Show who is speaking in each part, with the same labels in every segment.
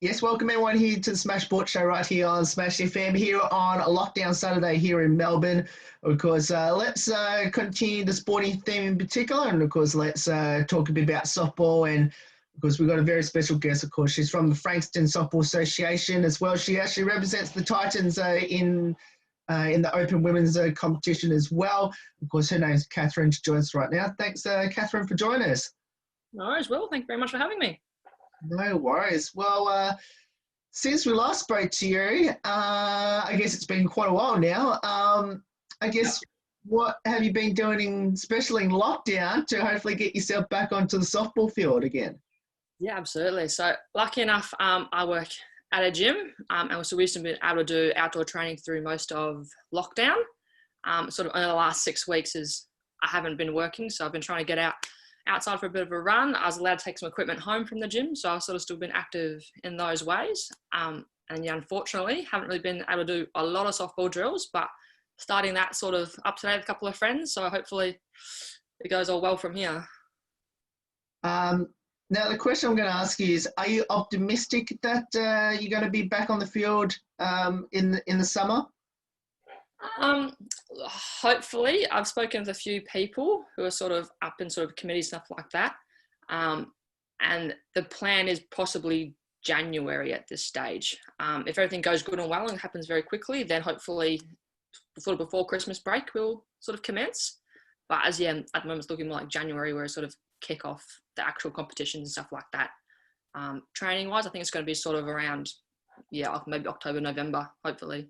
Speaker 1: Yes, welcome everyone here to the Smash Sports Show right here on Smash FM here on a lockdown Saturday here in Melbourne. Of course, let's continue the sporting theme in particular, and of course, let's talk a bit about softball. And of course, we've got a very special guest. Of course, she's from the Frankston Softball Association as well. She actually represents the Titans in the Open Women's competition as well. Of course, her name's Katherine. She joins us right now. Thanks, Katherine, for joining us.
Speaker 2: No worries, Will. Thank you very much for having me.
Speaker 1: No worries. Well, since we last spoke to you, I guess it's been quite a while now. I guess what have you been doing, especially in lockdown, to hopefully get yourself back onto the softball field again?
Speaker 2: Yeah, absolutely. So lucky enough, I work at a gym, and so we've been able to do outdoor training through most of lockdown. Sort of in the last 6 weeks I haven't been working, so I've been trying to get outside for a bit of a run. I was allowed to take some equipment home from the gym, so I've sort of still been active in those ways. And yeah, unfortunately, haven't really been able to do a lot of softball drills, but starting that sort of up to date with a couple of friends, so hopefully it goes all well from here.
Speaker 1: Now, the question I'm going to ask you is, are you optimistic that you're going to be back on the field in the summer?
Speaker 2: Hopefully. I've spoken with a few people who are sort of up in sort of committees, stuff like that. And the plan is possibly January at this stage. If everything goes good and well and happens very quickly, then hopefully sort of before Christmas break, we'll sort of commence. But at the moment it's looking more like January, where we sort of kick off the actual competitions and stuff like that. Training wise, I think it's going to be sort of around, maybe October, November, hopefully.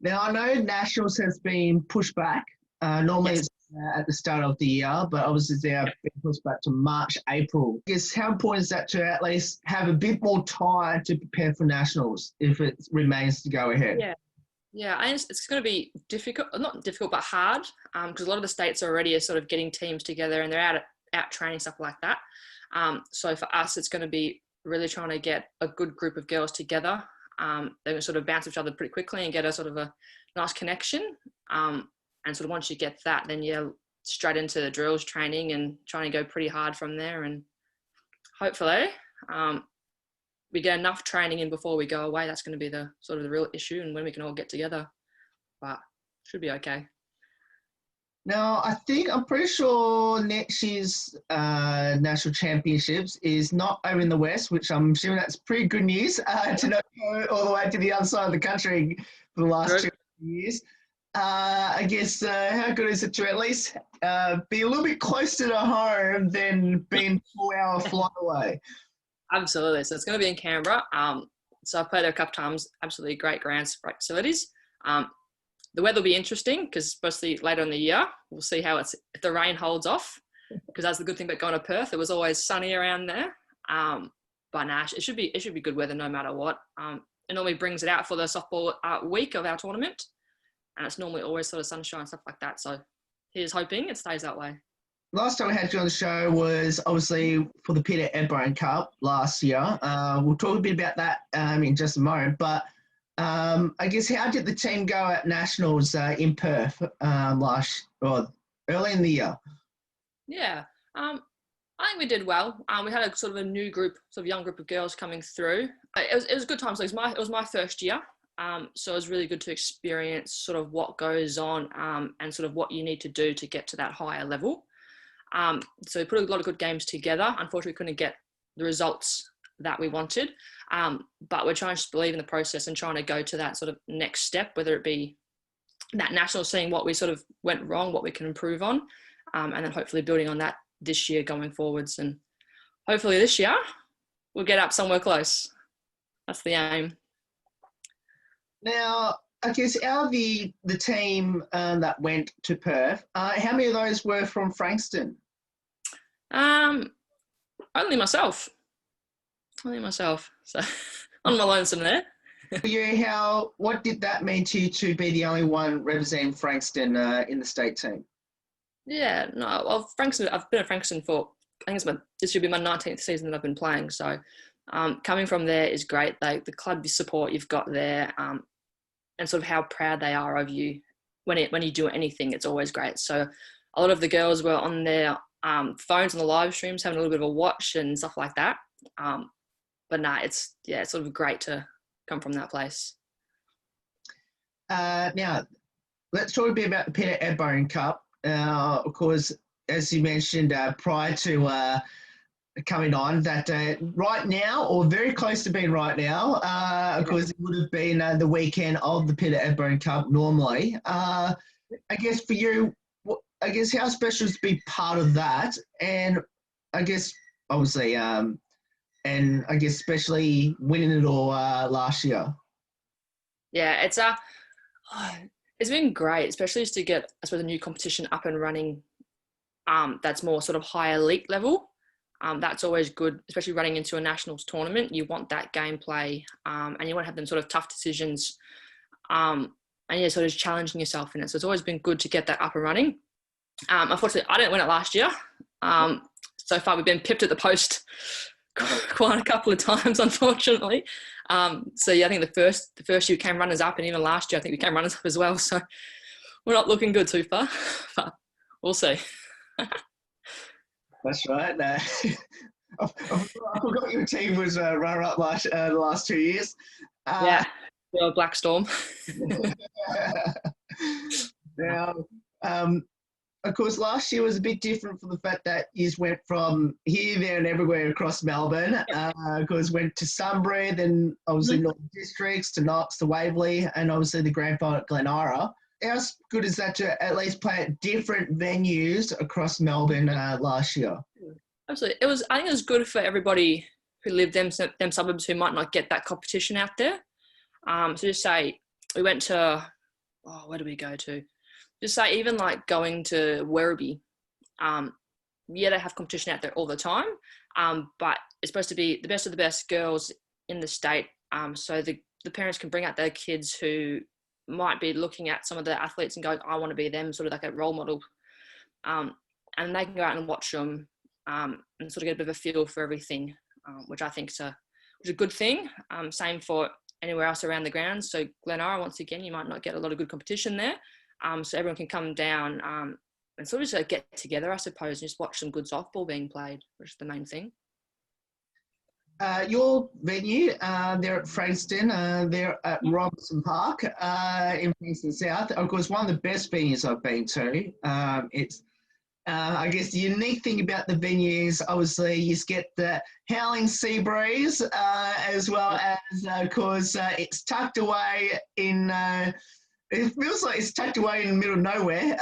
Speaker 1: Now, I know Nationals has been pushed back. Normally It's at the start of the year, but obviously they're being pushed back to March, April. I guess how important is that to at least have a bit more time to prepare for Nationals if it remains to go ahead?
Speaker 2: Yeah, I think it's going to be difficult, not difficult, but hard, because a lot of the states already are sort of getting teams together and they're out training, stuff like that. So for us, it's going to be really trying to get a good group of girls together. They're going to sort of bounce each other pretty quickly and get a sort of a nice connection. And sort of once you get that, then you're straight into the drills training and trying to go pretty hard from there. And hopefully we get enough training in before we go away. That's going to be the sort of the real issue, and when we can all get together. But should be okay.
Speaker 1: Now, I'm pretty sure next year's national championships is not over in the West, which I'm assuming that's pretty good news to not go all the way to the other side of the country for the last 2 years. I guess how good is it to at least be a little bit closer to home than being 4-hour flight away?
Speaker 2: Absolutely. So it's going to be in Canberra. So I've played there a couple times. Absolutely great grounds, great facilities. The weather will be interesting because especially later in the year, we'll see how if the rain holds off, because that's the good thing about going to Perth. It was always sunny around there. But it should be good weather no matter what. It normally brings it out for the softball week of our tournament. And it's normally always sort of sunshine and stuff like that. So here's hoping it stays that way.
Speaker 1: Last time we had you on the show was obviously for the Airbone Cup last year. We'll talk a bit about that in just a moment. But I guess how did the team go at Nationals in Perth early in the year? Yeah,
Speaker 2: I think we did well. We had a sort of a new group, sort of young group of girls coming through. It was a good time. So it was my first year. So it was really good to experience sort of what goes on and sort of what you need to do to get to that higher level. So we put a lot of good games together. Unfortunately, we couldn't get the results that we wanted, but we're trying to believe in the process and trying to go to that sort of next step, whether it be that national, seeing what we sort of went wrong, what we can improve on, and then hopefully building on that this year going forwards. And hopefully this year we'll get up somewhere close. That's the aim.
Speaker 1: Now, I guess out of the team that went to Perth, how many of those were from Frankston?
Speaker 2: Only myself. So on my lonesome there.
Speaker 1: What did that mean to you to be the only one representing Frankston in the state team?
Speaker 2: Yeah, no, well, Frankston, I've been at Frankston for, I think this should be my 19th season that I've been playing. So coming from there is great. The club support you've got there, and sort of how proud they are of you when you do anything, it's always great. So a lot of the girls were on their phones on the live streams, having a little bit of a watch and stuff like that. But nah, it's sort of great to come from that place.
Speaker 1: Now, let's talk a bit about the Airbone Cup. Of course, as you mentioned prior to coming on, that right now, or very close to being right now, of course, it would have been the weekend of the Airbone Cup normally. I guess for you, how special is to be part of that? And I guess, obviously, and I guess especially winning it all last year.
Speaker 2: Yeah, it's been great, especially just to get, I suppose, a new competition up and running. That's more sort of higher elite level. That's always good, especially running into a nationals tournament. You want that gameplay, and you want to have them sort of tough decisions, and sort of challenging yourself in it. So it's always been good to get that up and running. Unfortunately, I didn't win it last year. So far, we've been pipped at the post quite a couple of times, unfortunately. So yeah, I think the first year we came runners up, and even last year I think we came runners up as well. So we're not looking good too far, but we'll see.
Speaker 1: That's right. I forgot your team was runner-up the last 2 years.
Speaker 2: Yeah, Black Storm.
Speaker 1: Now, of course, last year was a bit different from the fact that you went from here, there, and everywhere across Melbourne. Of course, went to Sunbury, then obviously Northern Districts, to Knox, to Waverley, and obviously the grand final at Glenara. How good is that to at least play at different venues across Melbourne last year?
Speaker 2: Absolutely. I think it was good for everybody who lived them suburbs who might not get that competition out there. So just say we went to, where do we go to? Just say even like going to Werribee. They have competition out there all the time, but it's supposed to be the best of the best girls in the state. So the parents can bring out their kids who might be looking at some of the athletes and going, I want to be them, sort of like a role model. And they can go out and watch them and sort of get a bit of a feel for everything, which I think is a good thing. Same for anywhere else around the grounds. So Glenara, once again, you might not get a lot of good competition there. So everyone can come down and sort of just get together, I suppose, and just watch some good softball being played, which is the main thing.
Speaker 1: Your venue, they're at Frankston, they're at Robinson Park in Frankston South. Of course, one of the best venues I've been to. It's, I guess, the unique thing about the venue is obviously you get the howling sea breeze as well as, of course, it's tucked away in, it feels like it's tucked away in the middle of nowhere.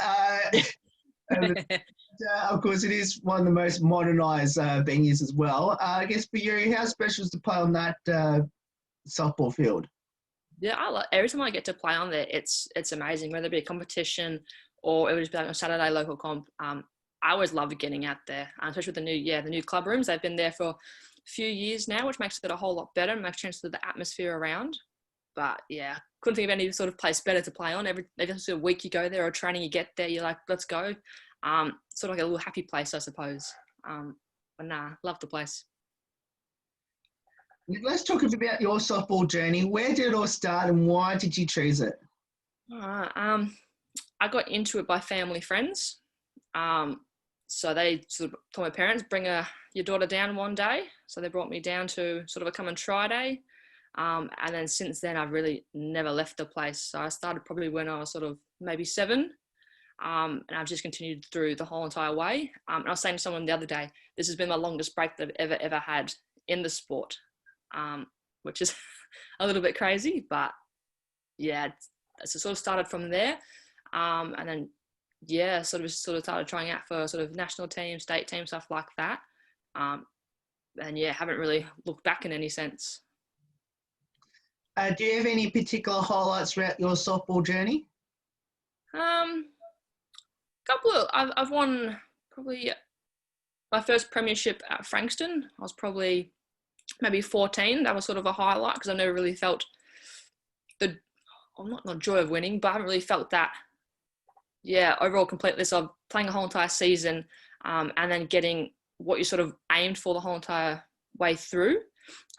Speaker 1: Of course, it is one of the most modernised venues as well. I guess for you, how special is to play on that softball field?
Speaker 2: Yeah, every time I get to play on there, it's amazing. Whether it be a competition or it would just be like a Saturday local comp. I always love getting out there, especially with the new club rooms. They've been there for a few years now, which makes it a whole lot better and makes sense of the atmosphere around. But yeah, couldn't think of any sort of place better to play on. Every sort of week you go there or training you get there, you're like, let's go. Sort of like a little happy place, I suppose. But nah, love the place.
Speaker 1: Let's talk a bit about your softball journey. Where did it all start and why did you choose it?
Speaker 2: I got into it by family friends. So they sort of told my parents, bring your daughter down one day. So they brought me down to sort of a come and try day. And then since then, I've really never left the place. So I started probably when I was sort of maybe 7. And I've just continued through the whole entire way. And I was saying to someone the other day, this has been the longest break that I've ever had in the sport, which is a little bit crazy, but yeah, so sort of started from there. And then, yeah, sort of started trying out for sort of national team, state team, stuff like that. And yeah, haven't really looked back in any sense.
Speaker 1: Do you have any particular highlights throughout your softball journey?
Speaker 2: I've won probably my first premiership at Frankston. I was probably maybe 14. That was sort of a highlight because I never really felt not joy of winning, but I haven't really felt that, overall completeness of playing a whole entire season and then getting what you sort of aimed for the whole entire way through.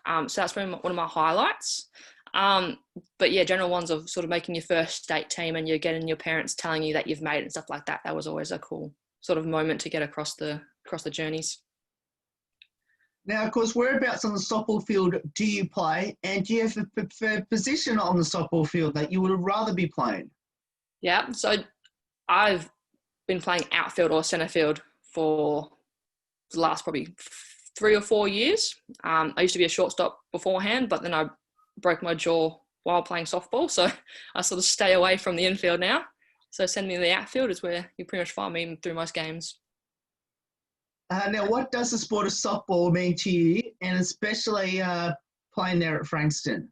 Speaker 2: So that's been one of my highlights. But yeah, general ones of sort of making your first state team and you're getting your parents telling you that you've made it and stuff like that. That was always a cool sort of moment to get across the journeys.
Speaker 1: Now, of course, whereabouts on the softball field do you play, and do you have a preferred position on the softball field that you would rather be playing?
Speaker 2: Yeah, so I've been playing outfield or centre field for the last probably 3 or 4 years. I used to be a shortstop beforehand, but then I broke my jaw while playing softball, so I sort of stay away from the infield now. So send me to the outfield is where you pretty much find me through most games.
Speaker 1: Now, what does the sport of softball mean to you, and especially playing there at Frankston?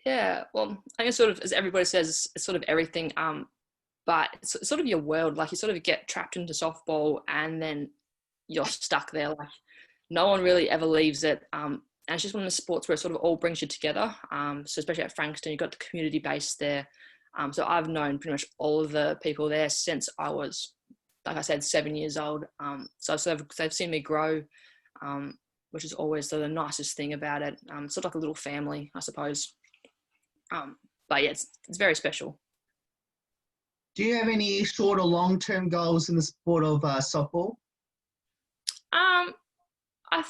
Speaker 2: Yeah, well, I think it's sort of, as everybody says, it's sort of everything. But it's sort of your world. Like, you sort of get trapped into softball, and then you're stuck there. Like, no one really ever leaves it. And it's just one of the sports where it sort of all brings you together. So especially at Frankston, you've got the community base there. So I've known pretty much all of the people there since I was, like I said, 7 years old. So they've seen me grow, which is always the nicest thing about it. It's sort of like a little family, I suppose. But yeah, it's very special.
Speaker 1: Do you have any short or long-term goals in the sport of softball?
Speaker 2: I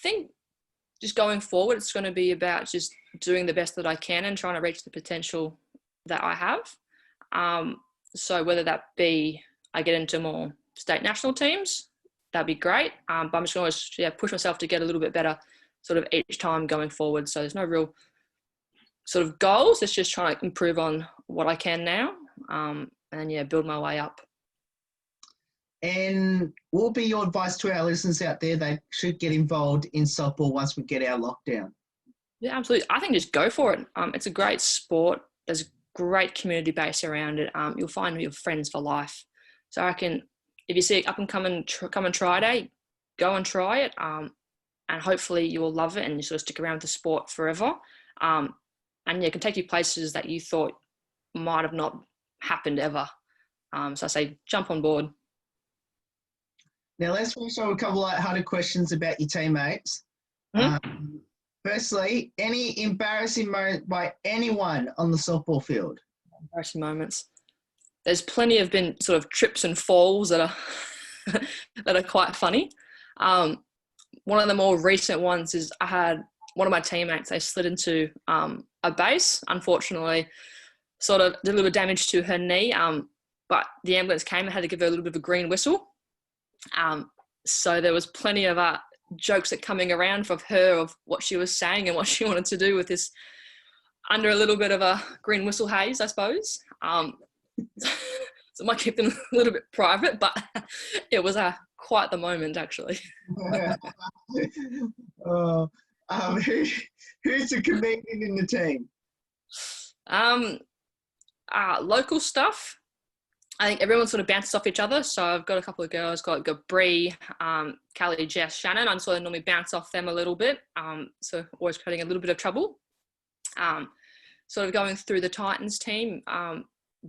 Speaker 2: think just going forward, it's going to be about just doing the best that I can and trying to reach the potential that I have. So whether that be I get into more state national teams, that'd be great. But I'm just going to push myself to get a little bit better sort of each time going forward. So there's no real sort of goals. It's just trying to improve on what I can now, and build my way up.
Speaker 1: And what will be your advice to our listeners out there that should get involved in softball once we get our lockdown?
Speaker 2: Yeah, absolutely. I think just go for it. It's a great sport. There's a great community base around it. You'll find your friends for life. So I reckon if you see it up and come and try it, go and try it. And hopefully you will love it and you sort of stick around with the sport forever. And it can take you places that you thought might have not happened ever. So I say jump on board.
Speaker 1: Now, let's finish on a couple of light-hearted questions about your teammates.
Speaker 2: Mm-hmm.
Speaker 1: Firstly, any embarrassing moment by anyone on the softball field?
Speaker 2: Embarrassing moments. There's plenty of been sort of trips and falls that are that are quite funny. One of the more recent ones is I had one of my teammates, they slid into a base, unfortunately, sort of did a little bit of damage to her knee, but the ambulance came and had to give her a little bit of a green whistle. So there was plenty of jokes that coming around of her of what she was saying and what she wanted to do with this under a little bit of a green whistle haze, I suppose. So I might keep them a little bit private, but it was quite the moment, actually.
Speaker 1: Who's the comedian in the team?
Speaker 2: Local stuff. I think everyone sort of bounces off each other. So I've got a couple of girls, got Bree, Callie, Jess, Shannon. I sort of normally bounce off them a little bit. So always creating a little bit of trouble. Sort of going through the Titans team.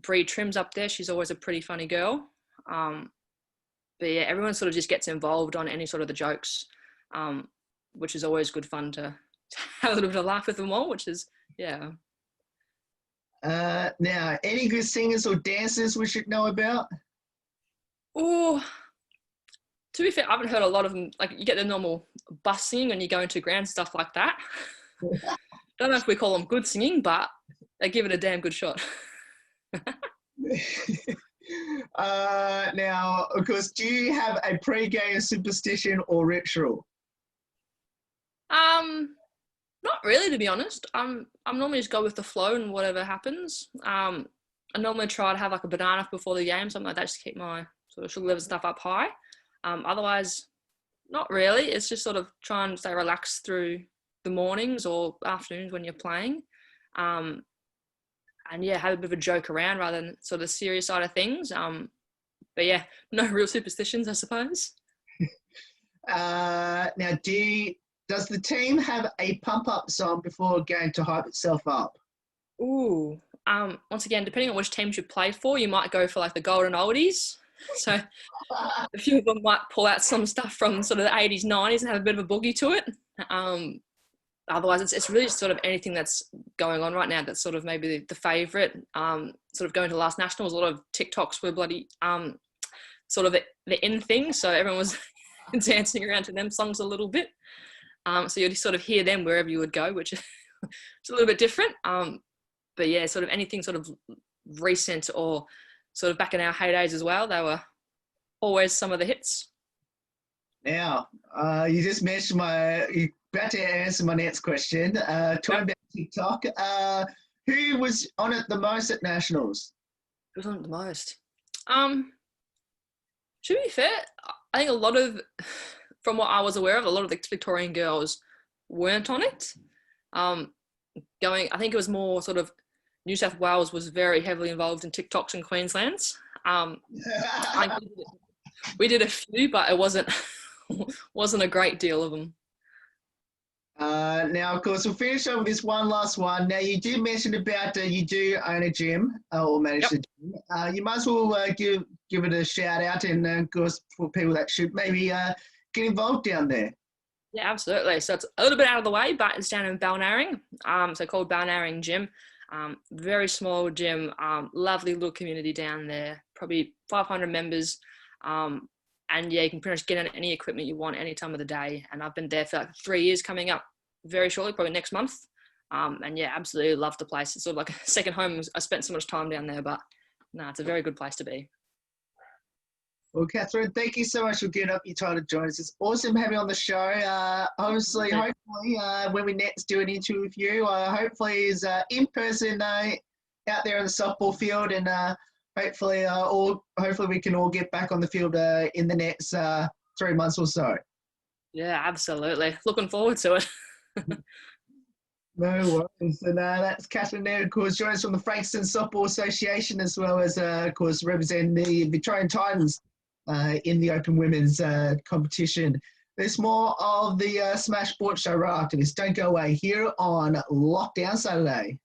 Speaker 2: Bree Trim's up there. She's always a pretty funny girl. But yeah, everyone sort of just gets involved on any sort of the jokes, which is always good fun to have a little bit of laugh with them all, which is, yeah.
Speaker 1: Now, any good singers or dancers we should know about?
Speaker 2: Oh, to be fair, I haven't heard a lot of them. Like, you get the normal bus singing when you go into ground, stuff like that. Don't know if we call them good singing, but they give it a damn good shot.
Speaker 1: Now, of course, do you have a pre-game superstition or ritual?
Speaker 2: Not really, to be honest. I'm normally just go with the flow and whatever happens. I normally try to have like a banana before the game, something like that, just to keep my sort of sugar levels and stuff up high. Otherwise, not really. It's just sort of try and stay relaxed through the mornings or afternoons when you're playing. And yeah, have a bit of a joke around rather than sort of the serious side of things. But yeah, no real superstitions, I suppose.
Speaker 1: Now, does the team have a pump-up song before going to hype itself up?
Speaker 2: Ooh. Once again, depending on which teams you play for, you might go for like the golden oldies. So a few of them might pull out some stuff from sort of the 80s, 90s and have a bit of a boogie to it. Otherwise, it's really sort of anything that's going on right now that's sort of maybe the favourite. Sort of going to the last Nationals, a lot of TikToks were bloody sort of the in thing. So everyone was dancing around to them songs a little bit. So you'd sort of hear them wherever you would go, which is a little bit different. But yeah, sort of anything sort of recent or sort of back in our heydays as well, they were always some of the hits.
Speaker 1: Now, you just mentioned you're about to answer my next question. Talking about TikTok, who was on it the most at Nationals?
Speaker 2: Who was on it the most? To be fair, I think a lot of, from what I was aware of, a lot of the Victorian girls weren't on it. I think it was more sort of New South Wales was very heavily involved in TikToks in Queensland's. We did a few, but it wasn't a great deal of them.
Speaker 1: Now, of course, we'll finish up with this one last one. Now, you did mention about you do own a gym or manage a gym. You might as well give it a shout out, and of course, for people that should maybe get involved down there.
Speaker 2: Yeah, absolutely. So it's a little bit out of the way, but it's down in Balnarring, so called Balnarring Gym. Very small gym, lovely little community down there, probably 500 members. And yeah, you can pretty much get in any equipment you want any time of the day. And I've been there for like 3 years coming up very shortly, probably next month. And yeah, absolutely love the place. It's sort of like a second home. I spent so much time down there, but no, it's a very good place to be.
Speaker 1: Well, Katherine, thank you so much for getting up your time to join us. It's awesome having you on the show. Hopefully, when we next do an interview with you, hopefully is in person out there in the softball field, and hopefully we can all get back on the field in the next 3 months or so.
Speaker 2: Yeah, absolutely. Looking forward to it.
Speaker 1: No worries. And that's Katherine there, of course, joining us from the Frankston Softball Association, as well as, of course, representing the Victorian Titans in the Open Women's competition. There's more of the Smash Sports Show right after this. Don't go away here on Lockdown Saturday.